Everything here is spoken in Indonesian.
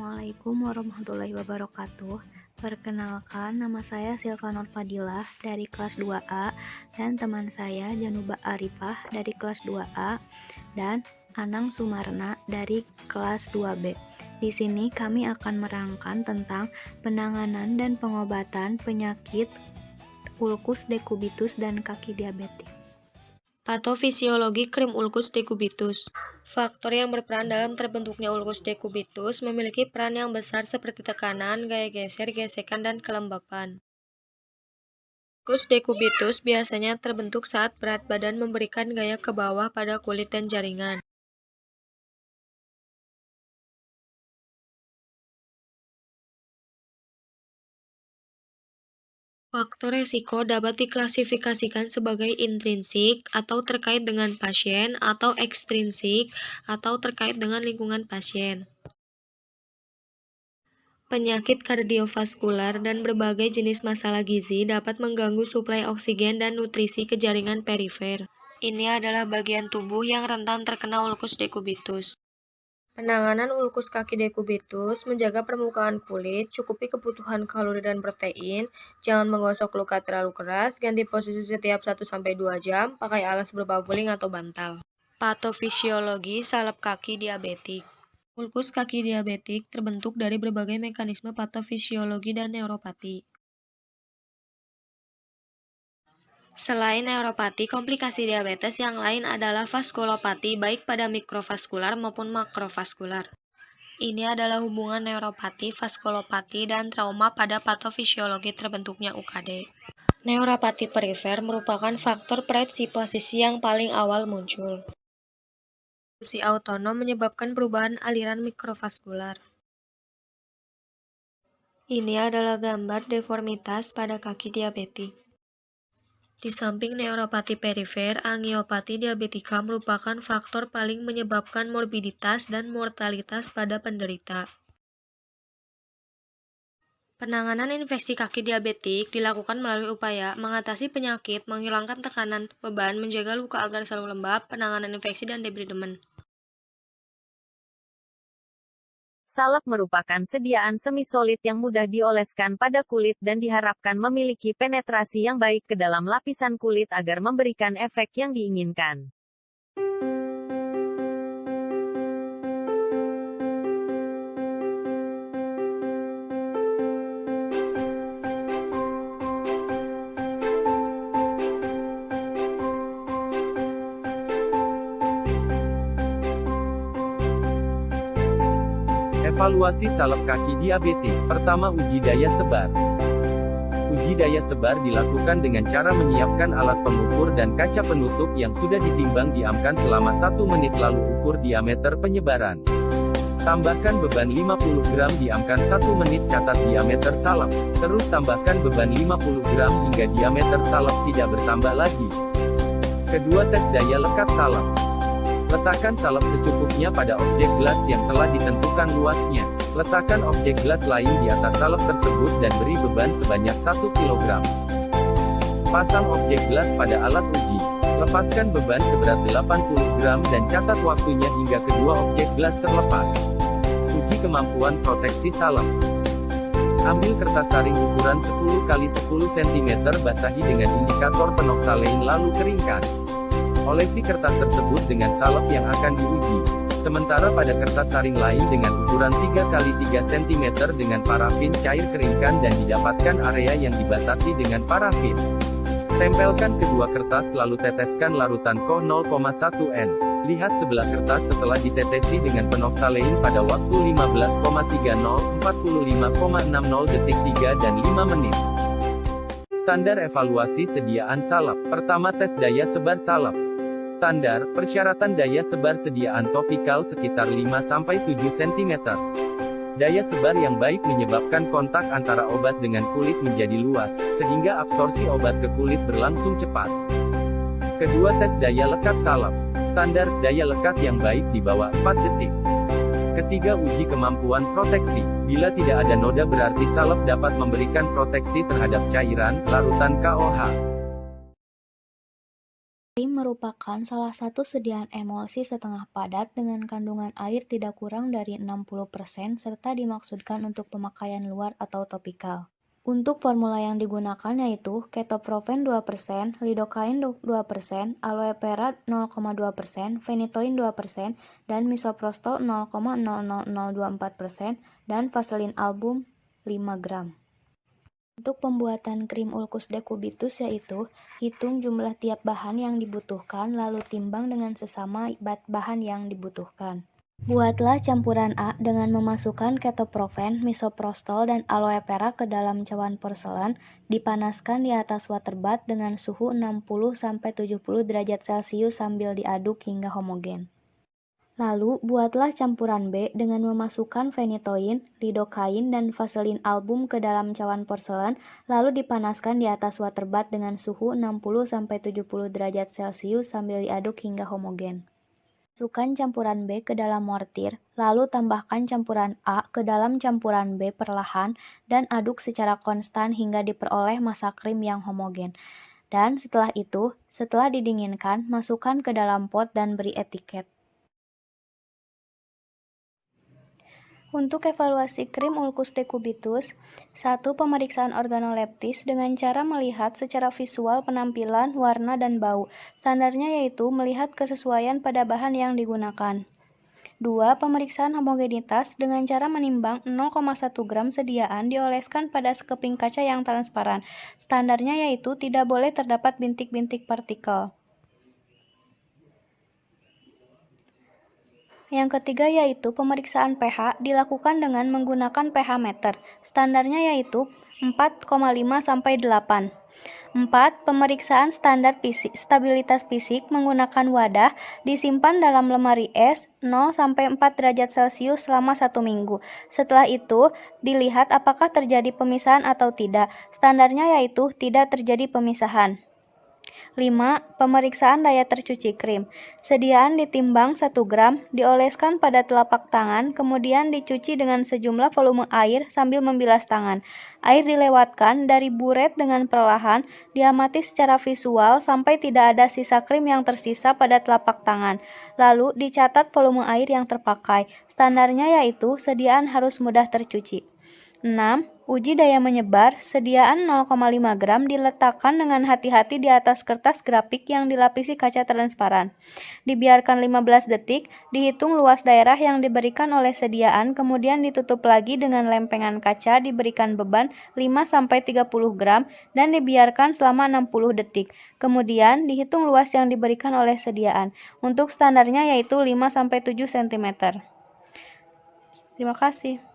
Assalamualaikum warahmatullahi wabarakatuh. Perkenalkan, nama saya Silva Nur Fadilah dari kelas 2A dan teman saya Januba Arifah dari kelas 2A dan Anang Sumarna dari kelas 2B. Di sini kami akan merangkan tentang penanganan dan pengobatan penyakit ulkus dekubitus dan kaki diabetik. Patofisiologi krim ulkus dekubitus. Faktor yang berperan dalam terbentuknya ulkus dekubitus memiliki peran yang besar seperti tekanan, gaya geser, gesekan, dan kelembapan. Ulkus dekubitus biasanya terbentuk saat berat badan memberikan gaya ke bawah pada kulit dan jaringan. Faktor resiko dapat diklasifikasikan sebagai intrinsik atau terkait dengan pasien atau ekstrinsik atau terkait dengan lingkungan pasien. Penyakit kardiovaskular dan berbagai jenis masalah gizi dapat mengganggu suplai oksigen dan nutrisi ke jaringan perifer. Ini adalah bagian tubuh yang rentan terkena ulkus dekubitus. Penanganan ulkus kaki dekubitus, menjaga permukaan kulit, cukupi kebutuhan kalori dan protein, jangan menggosok luka terlalu keras, ganti posisi setiap 1-2 jam, pakai alas berupa guling atau bantal. Patofisiologi salep kaki diabetik. Ulkus kaki diabetik terbentuk dari berbagai mekanisme patofisiologi dan neuropati. Selain neuropati, komplikasi diabetes yang lain adalah vaskulopati baik pada mikrovaskular maupun makrovaskular. Ini adalah hubungan neuropati, vaskulopati, dan trauma pada patofisiologi terbentuknya UKD. Neuropati perifer merupakan faktor predisposisi yang paling awal muncul. Fungsi autonom menyebabkan perubahan aliran mikrovaskular. Ini adalah gambar deformitas pada kaki diabetik. Di samping neuropati perifer, angiopati diabetika merupakan faktor paling menyebabkan morbiditas dan mortalitas pada penderita. Penanganan infeksi kaki diabetik dilakukan melalui upaya mengatasi penyakit, menghilangkan tekanan beban, menjaga luka agar selalu lembab, penanganan infeksi dan debridemen. Salep merupakan sediaan semi-solid yang mudah dioleskan pada kulit dan diharapkan memiliki penetrasi yang baik ke dalam lapisan kulit agar memberikan efek yang diinginkan. Evaluasi salep kaki diabetik. Pertama, uji daya sebar. Uji daya sebar dilakukan dengan cara menyiapkan alat pengukur dan kaca penutup yang sudah ditimbang diamkan selama 1 menit lalu ukur diameter penyebaran. Tambahkan beban 50 gram diamkan 1 menit catat diameter salep. Terus tambahkan beban 50 gram hingga diameter salep tidak bertambah lagi. Kedua, tes daya lekat salep. Letakkan salep secukupnya pada objek gelas yang telah ditentukan luasnya. Letakkan objek gelas lain di atas salep tersebut dan beri beban sebanyak 1 kg. Pasang objek gelas pada alat uji. Lepaskan beban seberat 80 gram dan catat waktunya hingga kedua objek gelas terlepas. Uji kemampuan proteksi salep. Ambil kertas saring ukuran 10 x 10 cm basahi dengan indikator penoksalein lalu keringkan. Olesi kertas tersebut dengan salep yang akan diuji. Sementara pada kertas saring lain dengan ukuran 3 x 3 cm dengan parafin cair keringkan dan didapatkan area yang dibatasi dengan parafin. Tempelkan kedua kertas lalu teteskan larutan KOH 0,1 N. Lihat sebelah kertas setelah ditetesi dengan penoksalein pada waktu 15,30, 45,60 detik 3 dan 5 menit. Standar evaluasi sediaan salep. Pertama, tes daya sebar salep. Standar, persyaratan daya sebar sediaan topikal sekitar 5-7 cm. Daya sebar yang baik menyebabkan kontak antara obat dengan kulit menjadi luas, sehingga absorpsi obat ke kulit berlangsung cepat. Kedua, tes daya lekat salep. Standar, daya lekat yang baik di bawah 4 detik. Ketiga, uji kemampuan proteksi. Bila tidak ada noda berarti salep dapat memberikan proteksi terhadap cairan, larutan KOH. Krim merupakan salah satu sediaan emulsi setengah padat dengan kandungan air tidak kurang dari 60% serta dimaksudkan untuk pemakaian luar atau topikal. Untuk formula yang digunakan yaitu ketoprofen 2%, lidocaine 2%, aloe vera 0,2%, phenytoin 2%, dan misoprostol 0,00024%, dan vaselin album 5 gram. Untuk pembuatan krim ulcus decubitus yaitu, hitung jumlah tiap bahan yang dibutuhkan lalu timbang dengan sesama bahan yang dibutuhkan. Buatlah campuran A dengan memasukkan ketoprofen, misoprostol, dan aloe vera ke dalam cawan porselen, dipanaskan di atas water bath dengan suhu 60-70 derajat Celcius sambil diaduk hingga homogen. Lalu, buatlah campuran B dengan memasukkan phenytoin, lidocaine, dan vaselin album ke dalam cawan porselen, lalu dipanaskan di atas water bath dengan suhu 60-70 derajat Celcius sambil diaduk hingga homogen. Masukkan campuran B ke dalam mortir, lalu tambahkan campuran A ke dalam campuran B perlahan, dan aduk secara konstan hingga diperoleh massa krim yang homogen. Dan setelah itu, setelah didinginkan, masukkan ke dalam pot dan beri etiket. Untuk evaluasi krim ulcus decubitus, 1. Pemeriksaan organoleptis dengan cara melihat secara visual penampilan, warna, dan bau. Standarnya yaitu melihat kesesuaian pada bahan yang digunakan. 2. Pemeriksaan homogenitas dengan cara menimbang 0,1 gram sediaan dioleskan pada sekeping kaca yang transparan. Standarnya yaitu tidak boleh terdapat bintik-bintik partikel. Yang ketiga yaitu pemeriksaan pH dilakukan dengan menggunakan pH meter. Standarnya yaitu 4,5 sampai 8. 4. Pemeriksaan standar stabilitas fisik menggunakan wadah disimpan dalam lemari es 0 sampai 4 derajat Celcius selama 1 minggu. Setelah itu, dilihat apakah terjadi pemisahan atau tidak. Standarnya yaitu tidak terjadi pemisahan. 5. Pemeriksaan daya tercuci krim. Sediaan ditimbang 1 gram, dioleskan pada telapak tangan, kemudian dicuci dengan sejumlah volume air sambil membilas tangan. Air dilewatkan dari buret dengan perlahan, diamati secara visual sampai tidak ada sisa krim yang tersisa pada telapak tangan. Lalu dicatat volume air yang terpakai. Standarnya yaitu sediaan harus mudah tercuci. 6. Uji daya menyebar, sediaan 0,5 gram diletakkan dengan hati-hati di atas kertas grafik yang dilapisi kaca transparan. Dibiarkan 15 detik, dihitung luas daerah yang diberikan oleh sediaan, kemudian ditutup lagi dengan lempengan kaca, diberikan beban 5-30 gram, dan dibiarkan selama 60 detik. Kemudian, dihitung luas yang diberikan oleh sediaan. Untuk standarnya yaitu 5-7 cm. Terima kasih.